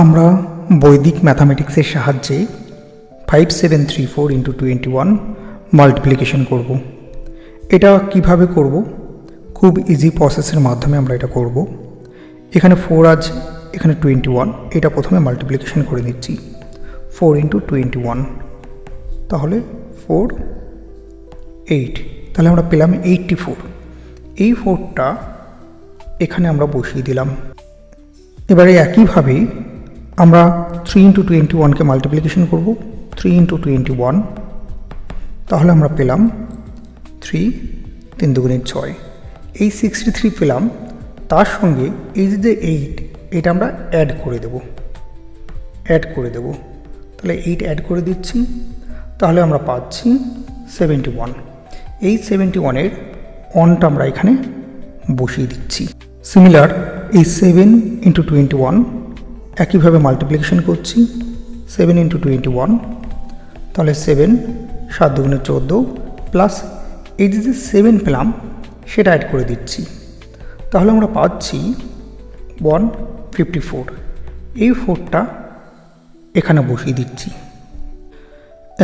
আমরা বৈদিক ম্যাথামেটিক্সের সাহায্যে 5734 ইন্টু 21 মাল্টিপ্লিকেশন করব। এটা কিভাবে করব? খুব ইজি প্রসেসের মাধ্যমে আমরা এটা করব। এখানে 4 আছে, এখানে 21, এটা প্রথমে মাল্টিপ্লিকেশন করে দিচ্ছি। 4 ইন্টু 21, তাহলে 4 8, তাহলে আমরা পেলাম 84। এই 4টা এখানে আমরা বসিয়ে দিলাম। এবারে একইভাবে আমরা 3 ইন্টু 21কে মাল্টিপ্লিকেশন করব। 3 ইন্টু 21, তাহলে আমরা পেলাম 3, 3 দুগুণে 6, এই 63 পেলাম। তার সঙ্গে এই যে 8, এটা আমরা অ্যাড করে দেব। তাহলে 8 অ্যাড করে দিচ্ছি, তাহলে আমরা পাচ্ছি 71। এই 71-এর অনটা আমরা এখানে বসিয়ে দিচ্ছি। সিমিলার এই 7 ইন্টু 21 একইভাবে মাল্টিপ্লিকেশন করছি। 7 ইন্টু 21, তাহলে 7, 7 দুগুণে 14, প্লাস এই যে 7 পেলাম সেটা অ্যাড করে দিচ্ছি, তাহলে আমরা পাচ্ছি 154। এই 4টা এখানে বসিয়ে দিচ্ছি।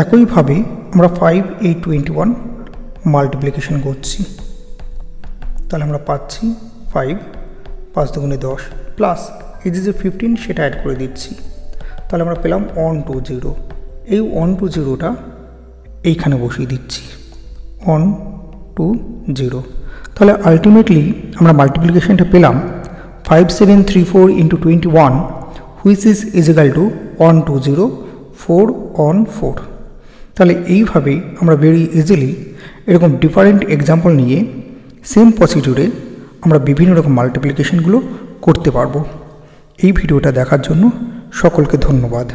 একইভাবে আমরা 5 এই 21 মাল্টিপ্লিকেশন করছি, তাহলে আমরা পাচ্ছি 5, 5 দুগুণে 10, প্লাস এই যে 15 সেটা অ্যাড করে দিচ্ছি, তাহলে আমরা পেলাম 120। এই 120টা এইখানে বসিয়ে দিচ্ছি, 120। তাহলে আলটিমেটলি আমরা মাল্টিপ্লিকেশনটা পেলাম 5734 into 21, which is equal to 120 414। তাহলে এইভাবেই আমরা ভেরি ইজিলি এরকম ডিফারেন্ট এক্সাম্পল নিয়ে সেম প্রসিডিউরে আমরা বিভিন্ন রকম মাল্টিপ্লিকেশনগুলো করতে পারবো। এই ভিডিওটা দেখার জন্য সকলকে ধন্যবাদ।